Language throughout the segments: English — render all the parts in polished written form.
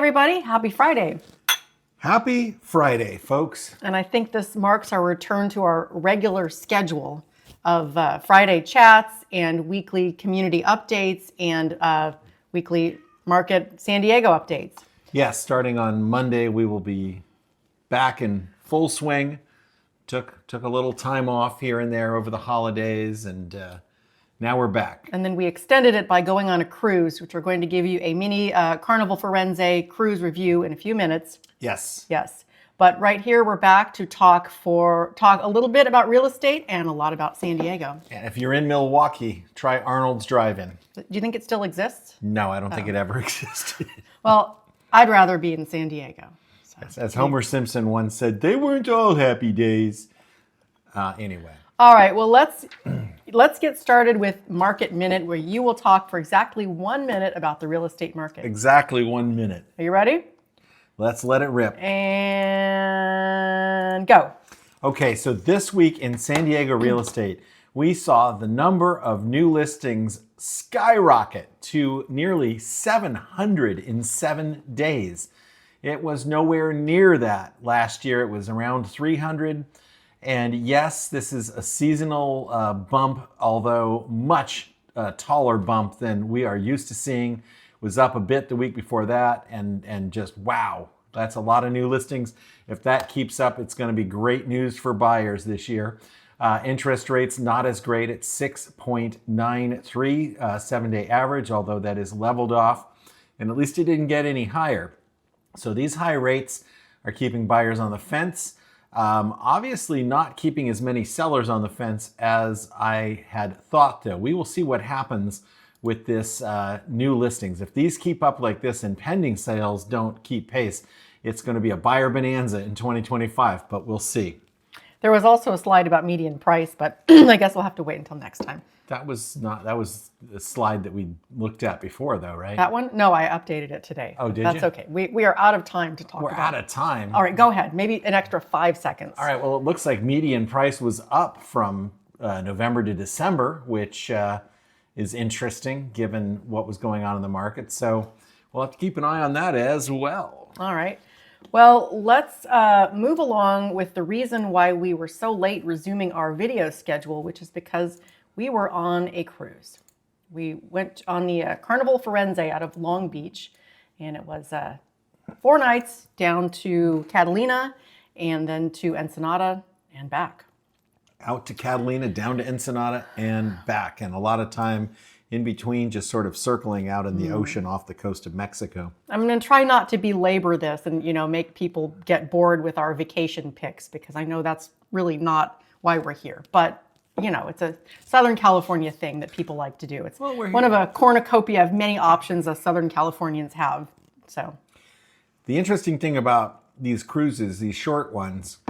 everybody. Happy Friday. Happy Friday, folks. And I think this marks our return to our regular schedule of Friday chats and weekly community updates and weekly market San Diego updates. Yes, starting on Monday, we will be back in full swing. Took a little time off here and there over the holidays, and now we're back. And then we extended it by going on a cruise, which we're going to give you a mini Carnival Firenze cruise review in a few minutes. Yes. Yes. But right here, we're back to talk a little bit about real estate and a lot about San Diego. And if you're in Milwaukee, try Arnold's Drive-In. Do you think it still exists? No, I don't think it ever existed. Well, I'd rather be in San Diego. So. As Homer Simpson once said, they weren't all happy days. Anyway. All right, well, let's get started with Market Minute, where you will talk for exactly 1 minute about the real estate market. Exactly 1 minute. Are you ready? Let's let it rip. And go. Okay, so this week in San Diego real estate, we saw the number of new listings skyrocket to nearly 700 in 7 days. It was nowhere near that last year. It was around 300. And yes, this is a seasonal bump, although much taller bump than we are used to seeing. Was up a bit the week before that, and just wow, that's a lot of new listings. If that keeps up, it's going to be great news for buyers this year. Interest rates not as great at 6.93 7-day average, although that is leveled off, and at least it didn't get any higher. So these high rates are keeping buyers on the fence. Obviously not keeping as many sellers on the fence as I had thought, though. We will see what happens with this new listings. If these keep up like this and pending sales don't keep pace, it's going to be a buyer bonanza in 2025, but we'll see. There was also a slide about median price, but I guess we'll have to wait until next time. That was the slide that we looked at before, though, right? That one? No, I updated it today. Oh, did That's you? That's okay. We are out of time to talk about it. We're out of time. All right, go ahead. Maybe an extra 5 seconds. All right, well, it looks like median price was up from November to December, which is interesting given what was going on in the market. So we'll have to keep an eye on that as well. All right. Well, let's move along with the reason why we were so late resuming our video schedule, which is because we were on a cruise. We went on the Carnival Firenze out of Long Beach, and it was 4 nights down to Catalina and then to Ensenada and back. Out to Catalina, down to Ensenada, and back. And a lot of time in between, just sort of circling out in the ocean off the coast of Mexico. I'm going to try not to belabor this and, make people get bored with our vacation pics, because I know that's really not why we're here. But, it's a Southern California thing that people like to do. It's one of a cornucopia of many options as Southern Californians have. So, the interesting thing about these cruises, these short ones,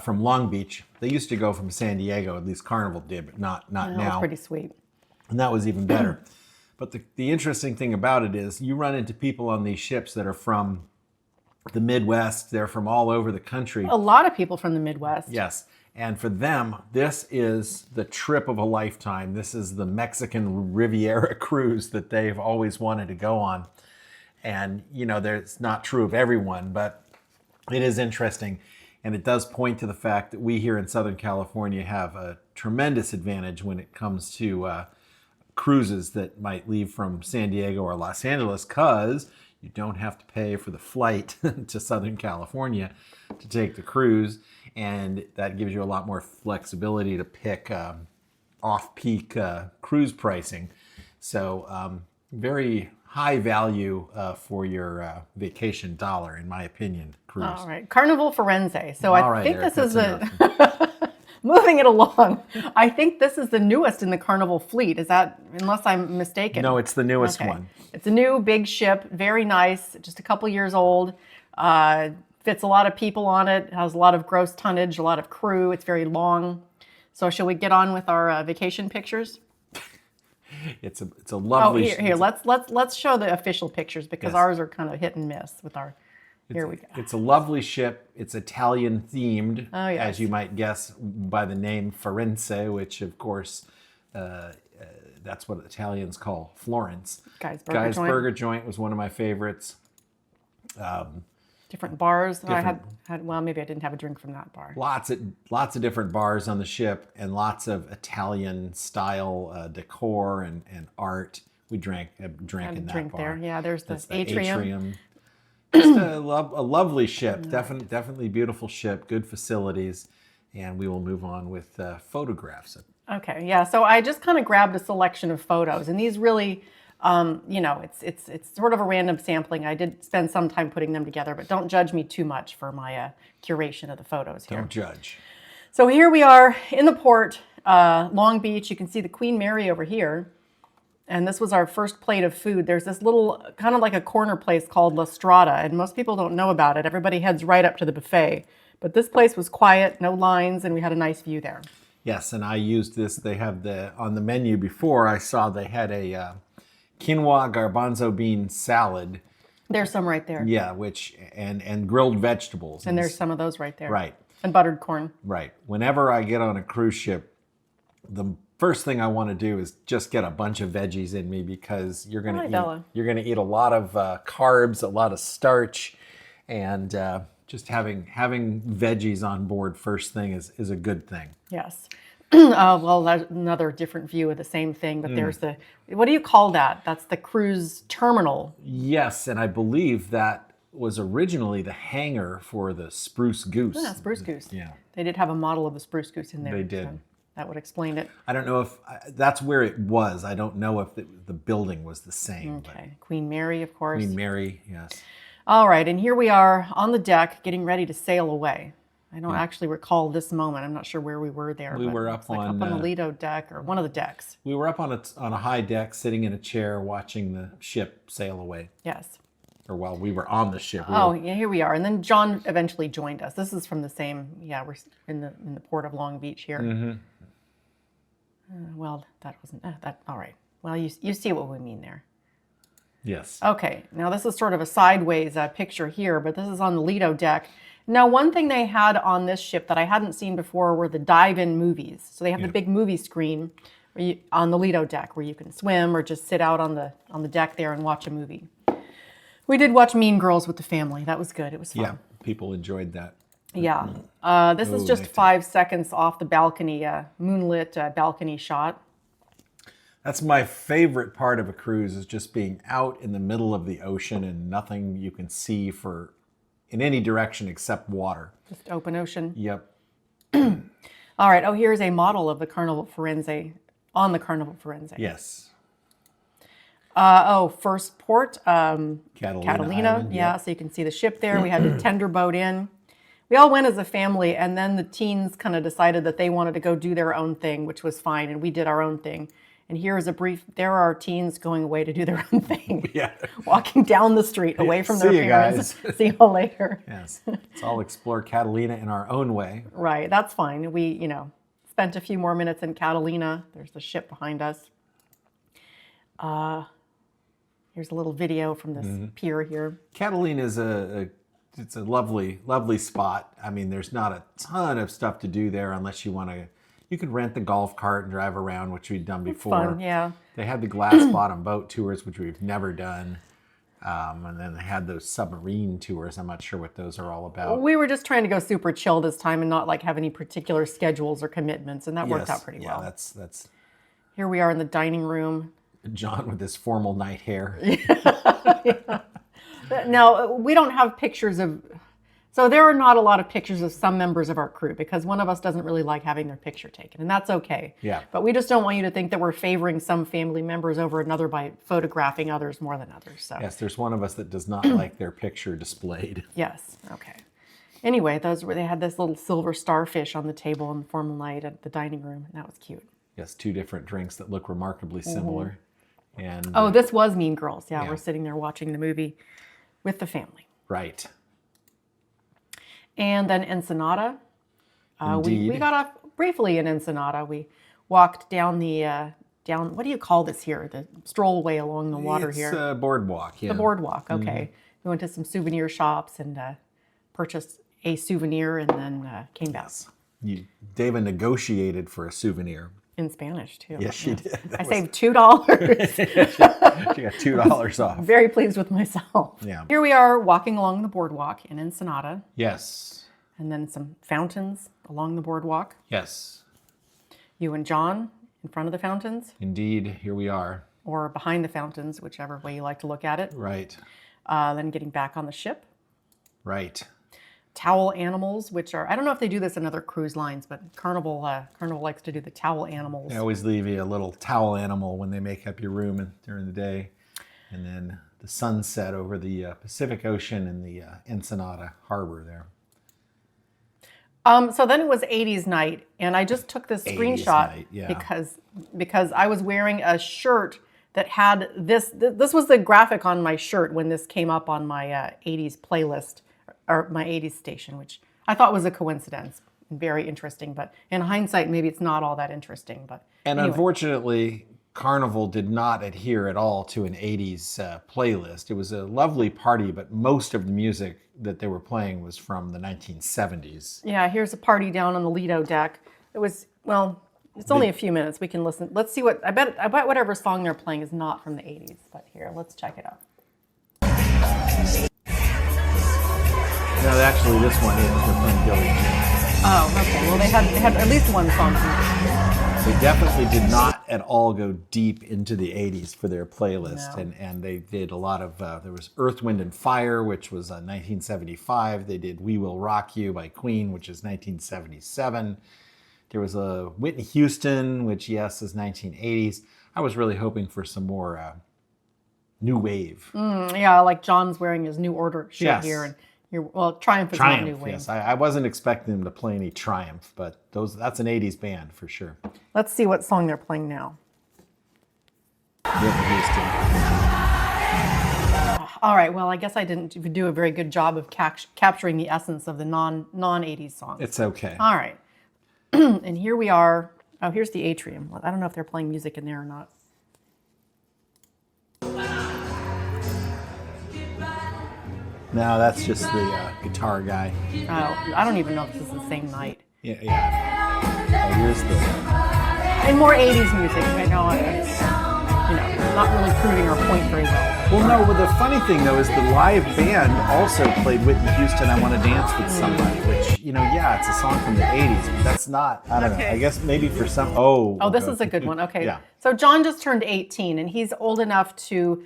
from Long Beach, they used to go from San Diego, at least Carnival did, but not now. That's pretty sweet. And that was even better. But the interesting thing about it is you run into people on these ships that are from the Midwest. They're from all over the country. A lot of people from the Midwest. Yes. And for them, this is the trip of a lifetime. This is the Mexican Riviera cruise that they've always wanted to go on. And, it's not true of everyone, but it is interesting. And it does point to the fact that we here in Southern California have a tremendous advantage when it comes to cruises that might leave from San Diego or Los Angeles, because you don't have to pay for the flight to Southern California to take the cruise. And that gives you a lot more flexibility to pick off-peak cruise pricing. So very high value for your vacation dollar, in my opinion, cruise. All right, Carnival Firenze. So All I right, think Eric, this is enough. moving it along. I think this is the newest in the Carnival fleet. Is that, unless I'm mistaken? No, it's the newest one. It's a new big ship, very nice, just a couple years old. Fits a lot of people on it. Has a lot of gross tonnage, a lot of crew. It's very long. So shall we get on with our vacation pictures? It's a lovely. Oh, here. Let's show the official pictures, because Yes. Ours are kind of hit and miss with our. Here we go. It's a lovely ship. It's Italian themed, Oh, yes. as you might guess by the name Firenze, which of course that's what Italians call Florence. Guy's Burger Joint was one of my favorites. Different bars. I had well, maybe I didn't have a drink from that bar. Lots of different bars on the ship, and lots of Italian style decor and art. We drank in that bar. There. Yeah, there's That's the atrium. Just a lovely ship. Definitely beautiful ship. Good facilities, and we will move on with photographs. Okay, yeah. So I just kind of grabbed a selection of photos, and these really, it's sort of a random sampling. I did spend some time putting them together, but don't judge me too much for my curation of the photos here. Don't judge. So here we are in the port, Long Beach. You can see the Queen Mary over here. And this was our first plate of food. There's this little, kind of like a corner place called La Strada, and most people don't know about it. Everybody heads right up to the buffet. But this place was quiet, no lines, and we had a nice view there. Yes, and I used this. They have on the menu before, I saw they had a quinoa garbanzo bean salad. There's some right there. Yeah, and grilled vegetables. And there's some of those right there. Right. And buttered corn. Right. Whenever I get on a cruise ship, the first thing I want to do is just get a bunch of veggies in me, because you're going to eat a lot of carbs, a lot of starch, and just having veggies on board first thing is a good thing. Yes. Well, that's another different view of the same thing, but there's what do you call that? That's the cruise terminal. Yes, and I believe that was originally the hangar for the Spruce Goose. Yeah, Spruce Goose. Yeah. They did have a model of the Spruce Goose in there. They did. So that would explain it. I don't know if that's where it was. I don't know if the building was the same. Okay. Queen Mary, of course. Queen Mary, yes. All right, and here we are on the deck getting ready to sail away. I don't actually recall this moment. I'm not sure where we were there. We were up on the Lido deck, or one of the decks. We were up on a high deck, sitting in a chair, watching the ship sail away. Yes. Or while we were on the ship. Yeah, here we are. And then John eventually joined us. This is from the same. Yeah, we're in the port of Long Beach here. Mm-hmm. Well, that wasn't that. All right. Well, you see what we mean there. Yes. Okay. Now this is sort of a sideways picture here, but this is on the Lido deck. Now, one thing they had on this ship that I hadn't seen before were the dive-in movies. So they have the big movie screen on the Lido deck where you can swim or just sit out on the deck there and watch a movie. We did watch Mean Girls with the family. That was good. It was fun. Yeah, people enjoyed that. Yeah. This is just 5 seconds off the balcony, moonlit balcony shot. That's my favorite part of a cruise, is just being out in the middle of the ocean and nothing you can see in any direction except water. Just open ocean. Yep. All right. Oh, here's a model of the Carnival Firenze on the Carnival Firenze. Yes. First port, Catalina. Island, yeah, so you can see the ship there. We had a tender boat in. We all went as a family, and then the teens kind of decided that they wanted to go do their own thing, which was fine, and we did our own thing. And here is a brief, there are teens going away to do their own thing. Yeah. Walking down the street away from their parents. Guys. See you later. Yes. Let's all explore Catalina in our own way. Right, that's fine. We, spent a few more minutes in Catalina. There's the ship behind us. Here's a little video from this pier here. Catalina is it's a lovely, lovely spot. I mean, there's not a ton of stuff to do there unless you want to. You could rent the golf cart and drive around, which we've done before. Fun, yeah. They had the glass bottom boat tours, which we've never done. And then they had those submarine tours. I'm not sure what those are all about. We were just trying to go super chill this time and not have any particular schedules or commitments, and that worked out pretty well. Yeah, that's. Here we are in the dining room. John with his formal night hair. Yeah. Now, we don't have pictures of... So there are not a lot of pictures of some members of our crew because one of us doesn't really like having their picture taken, and that's okay. Yeah. But we just don't want you to think that we're favoring some family members over another by photographing others more than others. So. Yes, there's one of us that does not like their picture displayed. Yes, okay. Anyway, they had this little silver starfish on the table in the formal night at the dining room, and that was cute. Yes, 2 different drinks that look remarkably similar. And this was Mean Girls. Yeah, we're sitting there watching the movie with the family. Right. And then Ensenada. Indeed. We got off briefly in Ensenada. We walked down what do you call this here? The strollway along the water here. It's a boardwalk, yeah. The boardwalk, okay. We went to some souvenir shops and purchased a souvenir and then came back. Deva negotiated for a souvenir. in Spanish too. Yes, she did. I saved $2. She got $2 off. Very pleased with myself. Yeah. Here we are walking along the boardwalk in Ensenada, Yes. and then some fountains along the boardwalk. Yes. You and John in front of the fountains, Indeed, here we are. or behind the fountains, whichever way you like to look at it. Right. Then getting back on the ship. Right. Towel animals, which are, I don't know if they do this in other cruise lines, but Carnival likes to do the towel animals. They always leave you a little towel animal when they make up your room during the day. And then the sunset over the Pacific Ocean and the Ensenada Harbor there. So then it was 80s night, and I just took this 80s screenshot night, yeah. because I was wearing a shirt that had this. This was the graphic on my shirt when this came up on my 80s playlist, or my 80s station, which I thought was a coincidence. Very interesting, but in hindsight, maybe it's not all that interesting. But And anyway. unfortunately, Carnival did not adhere at all to an 80s playlist. It was a lovely party, but most of the music that they were playing was from the 1970s. Yeah, here's a party down on the Lido deck. It was, well, it's only a few minutes. We can listen. Let's see what, I bet whatever song they're playing is not from the 80s, but here, let's check it out. No, actually, this one is. They're playing Billie Jean. Oh, okay. Well, they had at least one song from the 80s. They definitely did not at all go deep into the 80s for their playlist. No. And they did a lot of, there was Earth, Wind, and Fire, which was 1975. They did We Will Rock You by Queen, which is 1977. There was a Whitney Houston, which, yes, is 1980s. I was really hoping for some more new wave. Yeah, like John's wearing his New Order shirt Yes. here. And Triumph is not New Triumph, Wave. yes. I wasn't expecting them to play any Triumph, but that's an 80s band for sure. Let's see what song they're playing now. Whitney Houston. All right, well, I guess I didn't do a very good job of capturing the essence of the non-80s songs. It's okay. All right. And here we are. Oh, here's the atrium. I don't know if they're playing music in there or not. No, that's just the guitar guy. Oh, I don't even know if this is the same night. Yeah. Oh, here's the. And more 80s music. I know it's, not really proving our point very well. Well, no, but the funny thing, though, is the live band also played Whitney Houston, I Want to Dance with Somebody, which, yeah, it's a song from the 80s, but that's not, I don't know. I guess maybe for some, Oh, this is a good one. Okay. Yeah. So John just turned 18, and he's old enough to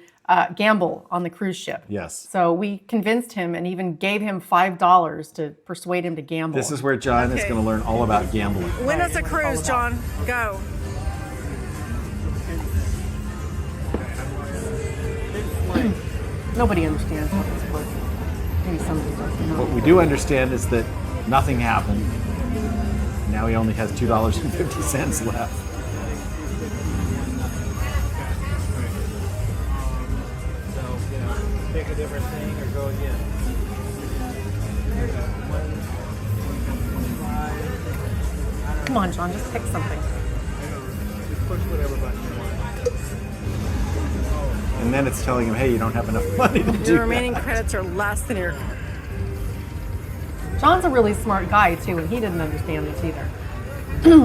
gamble on the cruise ship. Yes. So we convinced him and even gave him $5 to persuade him to gamble. This is where John is going to learn all about gambling. Win us a cruise, John. Go. Nobody understands how this works. Maybe somebody does. What we do understand is that nothing happened. Now he only has $2.50 left. Pick a different thing or go again. Come on, John, just pick something. Just push whatever button you want. And then it's telling him, hey, you don't have enough money to do Your remaining that. credits are less than your. John's a really smart guy, too, and he didn't understand this either.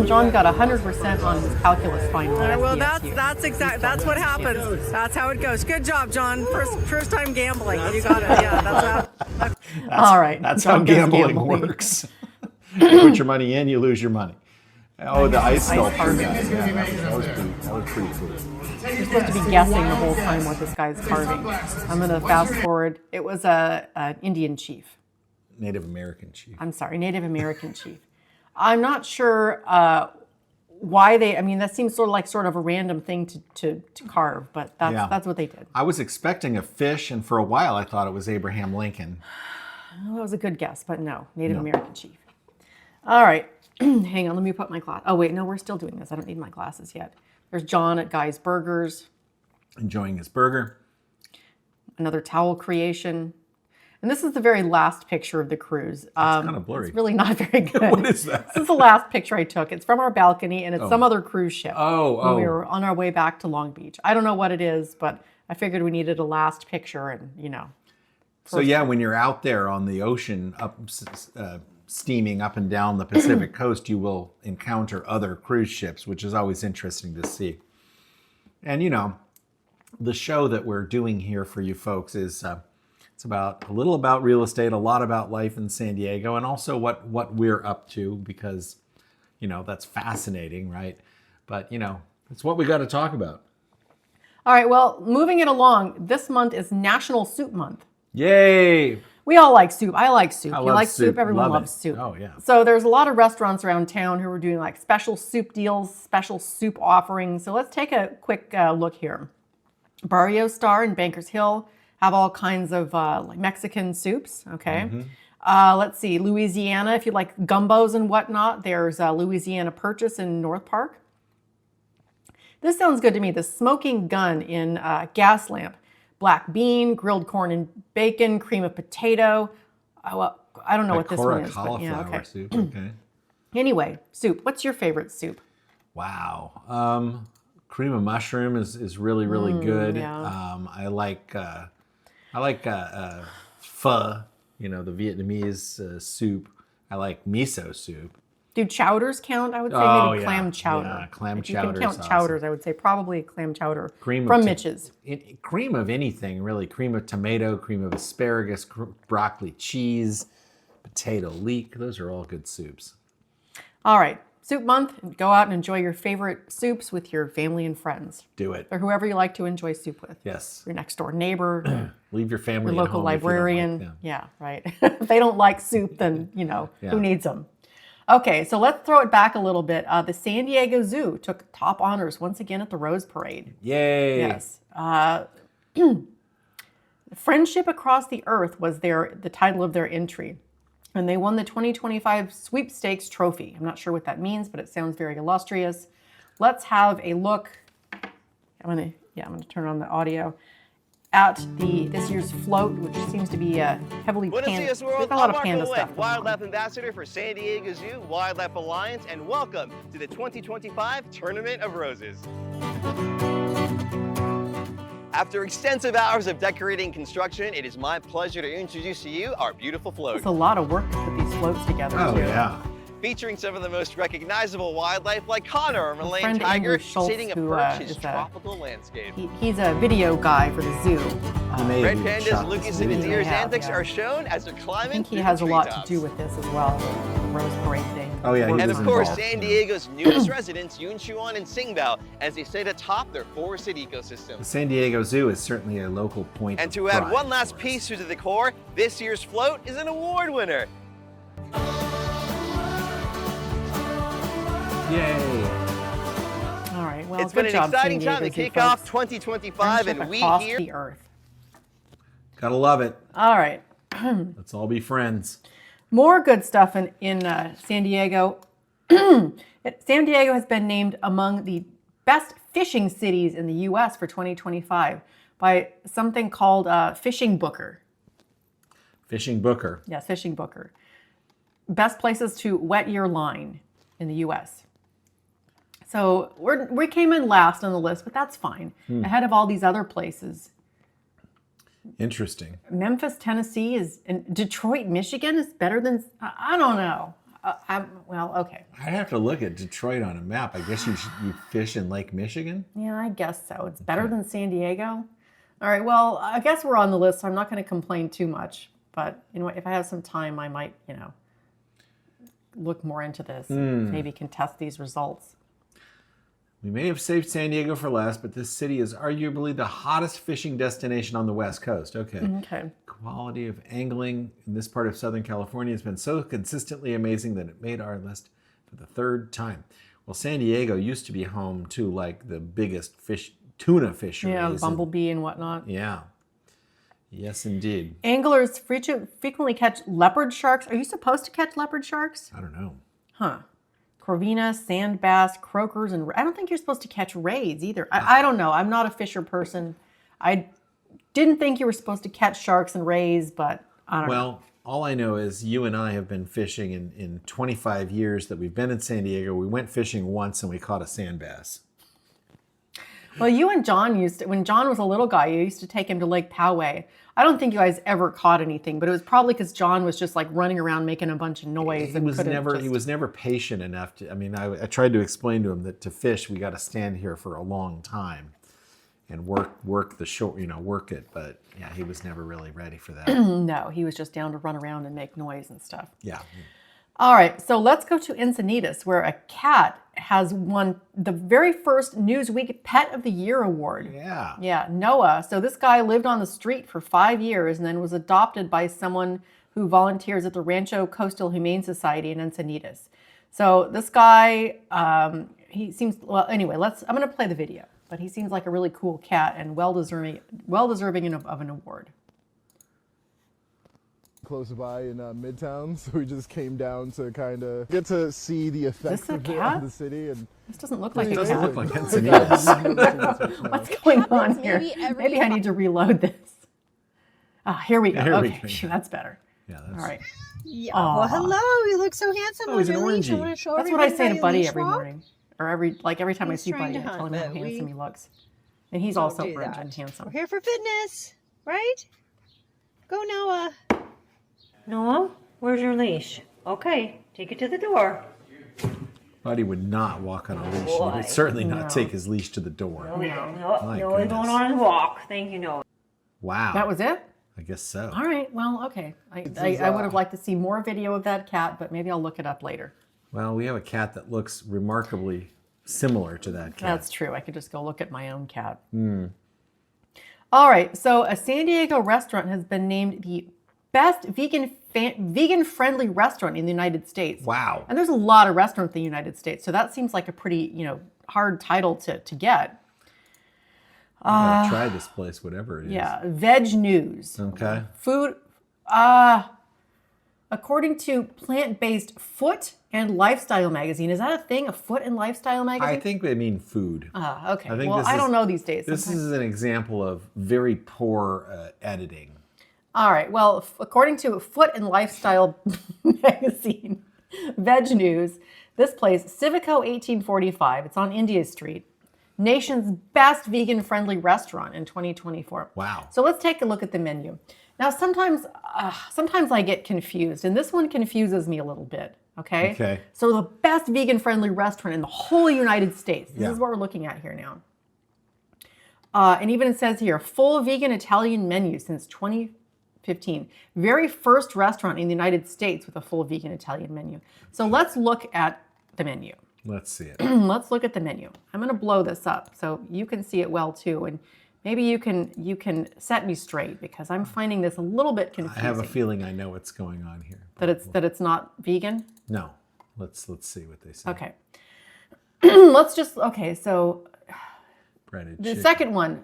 John got 100% on his calculus final. at Well, SDSU. that's what happens. That's how it goes. Good job, John. First time gambling. You got it. Yeah, that's All right. That's John how goes gambling works. You put your money in, you lose your money. Oh, the ice sculpture carving. guy. Yeah, that was pretty cool. You're supposed to be guessing the whole time what this guy's carving. I'm going to fast forward. It was an Indian chief. Native American chief. I'm sorry, Native American chief. I'm not sure why they. I mean, that seems sort of a random thing to carve, but that's what they did. I was expecting a fish, and for a while I thought it was Abraham Lincoln. Well, that was a good guess, but no, Native American chief. All right, hang on, let me put my glass. Oh wait, no, we're still doing this. I don't need my glasses yet. There's John at Guy's Burgers. Enjoying his burger. Another towel creation. And this is the very last picture of the cruise. It's kind of blurry. It's really not very good. What is that? This is the last picture I took. It's from our balcony, and it's some other cruise ship. When we were on our way back to Long Beach. I don't know what it is, but I figured we needed a last picture, and So yeah, when you're out there on the ocean, up steaming up and down the Pacific coast, you will encounter other cruise ships, which is always interesting to see. And, the show that we're doing here for you folks is it's about a little about real estate, a lot about life in San Diego, and also what we're up to, because, that's fascinating, right? But, it's what we got to talk about. All right, well, moving it along, this month is National Soup Month. Yay! We all like soup. I like soup. You love like soup? soup. Everyone Love loves it. soup. Oh, yeah. So there's a lot of restaurants around town who are doing like special soup deals, special soup offerings. So let's take a quick look here. Barrio Star in Bankers Hill have all kinds of like Mexican soups, okay? Let's see, Louisiana, if you like gumbos and whatnot, there's Louisiana Purchase in North Park. This sounds good to me. The Smoking Gun in Gaslamp. Black bean, grilled corn and bacon, cream of potato. Well, I don't know what this one is. But yeah, okay. Soup, okay. Anyway, soup. What's your favorite soup? Wow. Cream of mushroom is really, really good. Yeah. I like pho, the Vietnamese soup. I like miso soup. Do chowders count? I would say maybe clam chowder. Yeah, clam if you chowder. can count chowders, I would say probably clam chowder Cream from of Mitch's. Cream of anything, really. Cream of tomato, cream of asparagus, broccoli cheese, potato leek. Those are all good soups. All right, soup month. Go out and enjoy your favorite soups with your family and friends. Do it. Or whoever you like to enjoy soup with. Yes. Your next door neighbor. Leave your family Your at local home if you don't librarian. like them. Yeah, right. If they don't like soup, then, who needs them? Okay, so let's throw it back a little bit. The San Diego Zoo took top honors once again at the Rose Parade. Yay. Yes. Friendship Across the Earth was the title of their entry. And they won the 2025 Sweepstakes Trophy. I'm not sure what that means, but it sounds very illustrious. Let's have a look. I'm gonna turn on the audio at this year's float, which seems to be heavily panda. There's a lot of panda stuff. Wildlife Ambassador for San Diego Zoo, Wildlife Alliance, and welcome to the 2025 Tournament of Roses. After extensive hours of decorating and construction, it is my pleasure to introduce to you our beautiful float. It's a lot of work to put these floats together. Oh, too. yeah. Featuring some of the most recognizable wildlife like Connor, a Malayan friend tiger, Andrew Schultz, sitting who, perch his is tropical landscape. He's a video guy for the zoo. He may Red have even pandas, shot Lucas, this and video. deer's Yeah, antics yeah. are shown as they're climbing I think he through has the a lot to treetops. do with this as well, the Rose Parade thing. Oh, yeah, he And was of course, involved. San Diego's newest residents, Yun Chuan and Singbao, as they sit atop their forested ecosystem. The San Diego Zoo is certainly a local point And of to add pride one last for us. piece to the decor, this year's float is an award winner. Yay. All right, well, It's good been an job, exciting San time to Diego Zoo kick off folks. 2025, Friendship and we across here. the earth. Gotta love it. All right. Let's all be friends. More good stuff in San Diego. San Diego has been named among the best fishing cities in the U.S. for 2025 by something called Fishing Booker. Fishing Booker. Yes, Fishing Booker. Best places to wet your line in the U.S. So we came in last on the list, but that's fine. Ahead of all these other places. Interesting. Memphis, Tennessee and Detroit, Michigan is better than, I don't know. Well, okay. I'd have to look at Detroit on a map. I guess you fish in Lake Michigan? Yeah, I guess so. It's better than San Diego. All right, well, I guess we're on the list, so I'm not going to complain too much. But, if I have some time, I might, look more into this. Maybe contest these results. We may have saved San Diego for last, but this city is arguably the hottest fishing destination on the West Coast. Okay. Okay. Quality of angling in this part of Southern California has been so consistently amazing that it made our list for the third time. Well, San Diego used to be home to like the biggest tuna fisheries. Yeah, bumblebee and whatnot. Yeah. Yes, indeed. Anglers frequently catch leopard sharks. Are you supposed to catch leopard sharks? I don't know. Huh. Corvina, sand bass, croakers, and I don't think you're supposed to catch rays either. I don't know. I'm not a fisher person. I didn't think you were supposed to catch sharks and rays, but I don't know. Well, all I know is you and I have been fishing in 25 years that we've been in San Diego. We went fishing once and we caught a sand bass. Well, you and John when John was a little guy, you used to take him to Lake Poway. I don't think you guys ever caught anything, but it was probably because John was just like running around making a bunch of noise. He was never patient enough to. I mean, I tried to explain to him that to fish we got to stand here for a long time and work the shore, work it. But yeah, he was never really ready for that. No, he was just down to run around and make noise and stuff. Yeah. All right, so let's go to Encinitas, where a cat has won the very first Newsweek Pet of the Year award. Yeah. Yeah, Noah. So this guy lived on the street for 5 years and then was adopted by someone who volunteers at the Rancho Coastal Humane Society in Encinitas. So this guy, he seems, well, anyway, I'm going to play the video. But he seems like a really cool cat and well deserving of an award. Close by in Midtown, so we just came down to kind of get to see the effects of it on the city. And this doesn't look like It a doesn't cat. look like Encinitas. What's going on here? Maybe I need to reload this. Here we go. Here we Okay, go. Phew, that's better. Yeah, All right. Yeah. Aw. Well, hello. You look so handsome. Oh, he's on an your leash. I orangey. wanna show That's what I everybody say how to you Buddy leash every walk. morning. Or every time I He's see trying Buddy, to I tell him hunt, how but handsome we he looks. And he's don't also do orange that. and handsome. We're here for fitness, right? Go, Noah. Noah, where's your leash? Okay, take it to the door. Buddy would not walk on a leash. He Boy, would certainly not take his leash to the door. No, My Noah's goodness. going on his walk. Thank you, Noah. Wow. That was it? I guess so. All right. Well, okay. I would have liked to see more video of that cat, but maybe I'll look it up later. Well, we have a cat that looks remarkably similar to that cat. That's true. I could just go look at my own cat. All right. So a San Diego restaurant has been named the best vegan-friendly restaurant in the United States. Wow. And there's a lot of restaurants in the United States, so that seems like a pretty, hard title to get. I gotta try this place, whatever it is. Yeah, Veg News. Okay. Food, according to plant-based Foot and Lifestyle magazine. Is that a thing? A Foot and Lifestyle magazine? I think they mean food. Okay. I think Well, this I is- don't know these days. This Sometimes- is an example of very poor editing. All right. Well, according to Foot and Lifestyle magazine, Veg News, this place, Civico 1845, it's on India Street, nation's best vegan-friendly restaurant in 2024. Wow. So let's take a look at the menu. Now, sometimes I get confused, and this one confuses me a little bit. Okay. Okay. So the best vegan-friendly restaurant in the whole United States. This Yeah. is what we're looking at here now. And even it says here, full vegan Italian menu since 2015. Very first restaurant in the United States with a full vegan Italian menu. So let's look at the menu. Let's see it. Let's look at the menu. I'm going to blow this up so you can see it well too, and maybe you can set me straight because I'm finding this a little bit I confusing. have a feeling I know what's going on here. that it's not vegan. No. Let's see what they say. Okay. So Breaded the chicken. second one,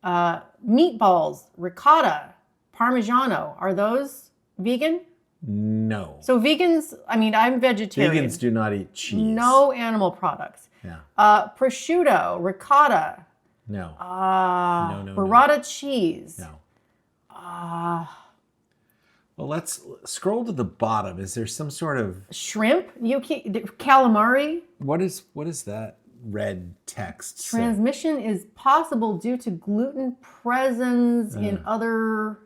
meatballs, ricotta, Parmigiano. Are those vegan? No. So vegans, I'm vegetarian. Vegans do not eat cheese. No animal products. Yeah. Prosciutto, ricotta, No. No. burrata cheese. No. Well, let's scroll to the bottom. Is there some sort of Shrimp, calamari. what is that red text say? Transmission is possible due to gluten presence in other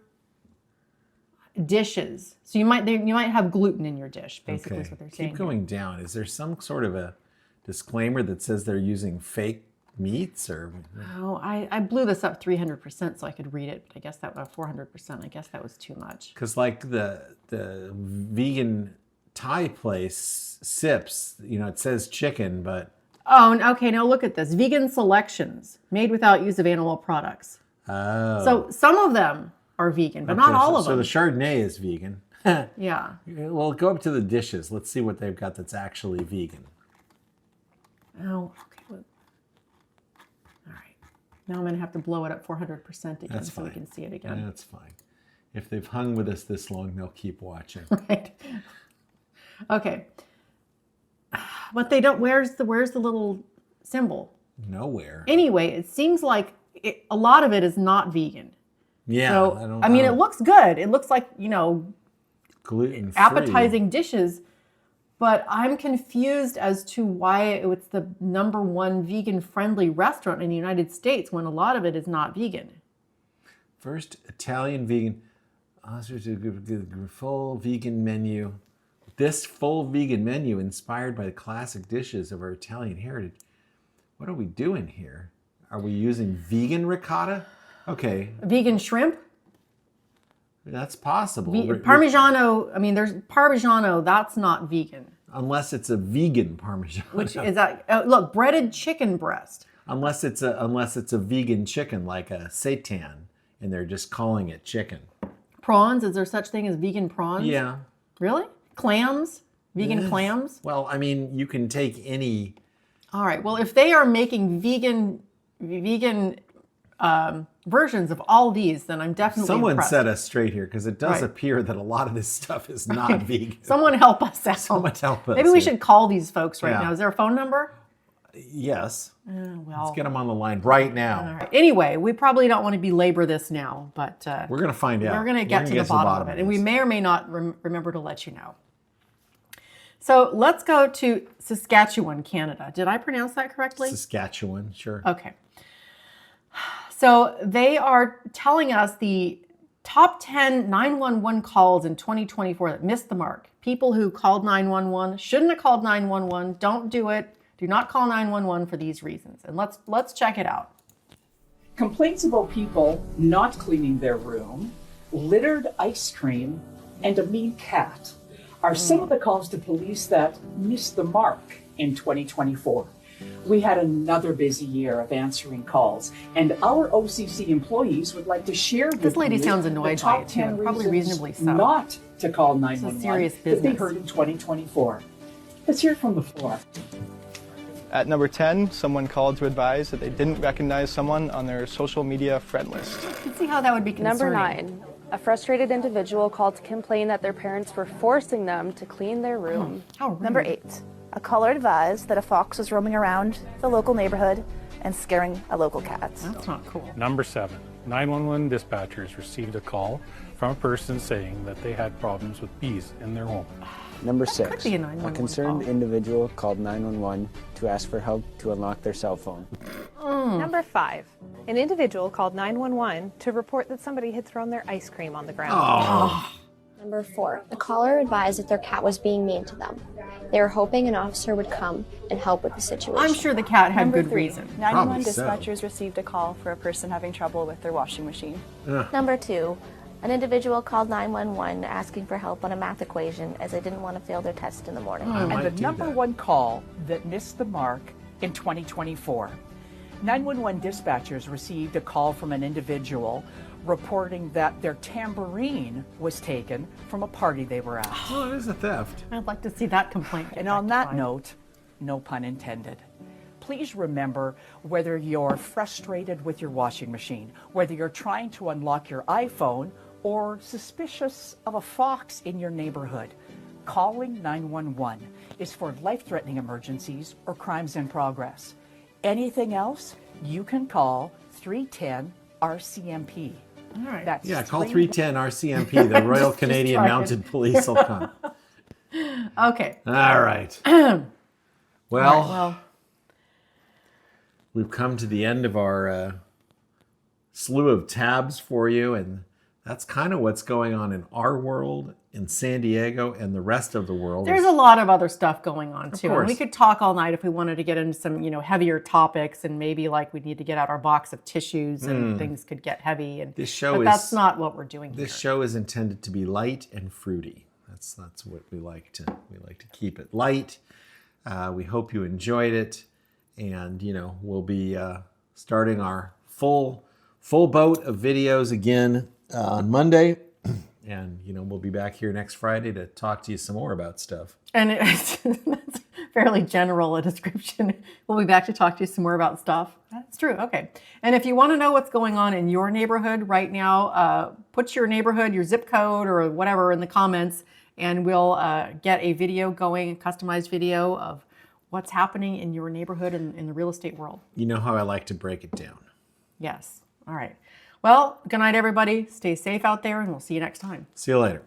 dishes. So you might have gluten in your dish. Basically, is what they're saying. Keep going down. Is there some sort of a disclaimer that says they're using fake meats or? Oh, I blew this up 300% so I could read it. But I guess that was 400%. I guess that was too much. Because like the vegan Thai place, Sips, it says chicken, but Oh, okay. Now look at this. Vegan selections made without use of animal products. oh. So some of them are vegan, but not Okay, all of so them. the Chardonnay is vegan. Yeah. Well, go up to the dishes. Let's see what they've got that's actually vegan. Oh, okay. All right. Now I'm going to have to blow it up 400% again That's so we fine. can see it again. That's fine. If they've hung with us this long, they'll keep watching. Right. Okay. But they don't. Where's the little symbol? Nowhere. Anyway, it seems like a lot of it is not vegan. Yeah. So it looks good. It looks like gluten-free. appetizing dishes, but I'm confused as to why it's the #1 vegan-friendly restaurant in the United States when a lot of it is not vegan. First Italian vegan, full vegan menu. This full vegan menu inspired by the classic dishes of our Italian heritage. What are we doing here? Are we using vegan ricotta? Okay. Vegan shrimp? That's possible. Parmigiano, I mean, there's Parmigiano, that's not vegan. Unless it's a vegan Parmigiano. Which is that, look, breaded chicken breast. Unless it's a vegan chicken like a seitan, and they're just calling it chicken. Prawns, is there such thing as vegan prawns? Yeah. Really? Clams? Vegan clams? Well, I mean, you can take any. All right, well, if they are making vegan versions of all these, then I'm definitely Someone impressed. set us straight here, because it does appear that a lot of this stuff is not vegan. Someone help us out. Someone help us. Maybe we here. should call these folks right Yeah. now. Is there a phone number? Yes. Well, Let's get them on the line right now. all right. Anyway, we probably don't want to belabor this now, but We're going to find out. we're going to get to the bottom of it. And we may or may not remember to let you know. So let's go to Saskatchewan, Canada. Did I pronounce that correctly? Saskatchewan, sure. Okay. So they are telling us the top 10 911 calls in 2024 that missed the mark. People who called 911 shouldn't have called 911. Don't do it. Do not call 911 for these reasons. And let's check it out. Complaints about people not cleaning their room, littered ice cream, and a mean cat are some of the calls to police that missed the mark in 2024. We had another busy year of answering calls, and our OCC employees would like to share with This lady you sounds annoyed the by top it, too, 10 and probably reasons reasonably so. not to call 911 serious that they business. heard in 2024. Let's hear it from the floor. At number 10, someone called to advise that they didn't recognize someone on their social media friend list. Let's see how that would be concerning. Number 9, a frustrated individual called to complain that their parents were forcing them to clean their room. How rude. Number 8, a caller advised that a fox was roaming around the local neighborhood and scaring a local cat. That's not cool. Number 7, 911 dispatchers received a call from a person saying that they had problems with bees in their home. Number Could 6, be a a 911 concerned call. individual called 911 to ask for help to unlock their cell phone. Number 5, an individual called 911 to report that somebody had thrown their ice cream on the ground. Number 4, the caller advised that their cat was being mean to them. They were hoping an officer would come and help with the situation. I'm sure the cat had Number good 3, reason. 911 Probably so. dispatchers received a call for a person having trouble with their washing machine. Number 2, an individual called 911 asking for help on a math equation as they didn't want to fail their test in the morning. And the number 1 call that missed the mark in 2024. 911 dispatchers received a call from an individual reporting that their tambourine was taken from a party they were at. Oh, it is a theft. I'd like to see that complaint. And on that note, no pun intended, please remember, whether you're frustrated with your washing machine, whether you're trying to unlock your iPhone, or suspicious of a fox in your neighborhood, calling 911 is for life-threatening emergencies or crimes in progress. Anything else, you can call 310-RCMP. All right. That's Call 310 RCMP, the Royal Just Canadian trying. Mounted Police will come. Okay. All right. Well, We've come to the end of our slew of tabs for you, and that's kind of what's going on in our world, in San Diego, and the rest of the world. there's a lot of other stuff going on too. And course. we could talk all night if we wanted to get into some, heavier topics, and maybe like we need to get out our box of tissues and things could get heavy. And but that's not what we're doing here. This show is intended to be light and fruity. That's what we like to keep it light. We hope you enjoyed it, and we'll be starting our full boat of videos again on Monday. And, we'll be back here next Friday to talk to you some more about stuff. And that's fairly general a description. We'll be back to talk to you some more about stuff. That's true. Okay. And if you want to know what's going on in your neighborhood right now, put your neighborhood, your zip code or whatever in the comments, and we'll get a video going, a customized video of what's happening in your neighborhood and in the real estate world. You know how I like to break it down. Yes. All right. Well, good night, everybody. Stay safe out there, and we'll see you next time. See you later.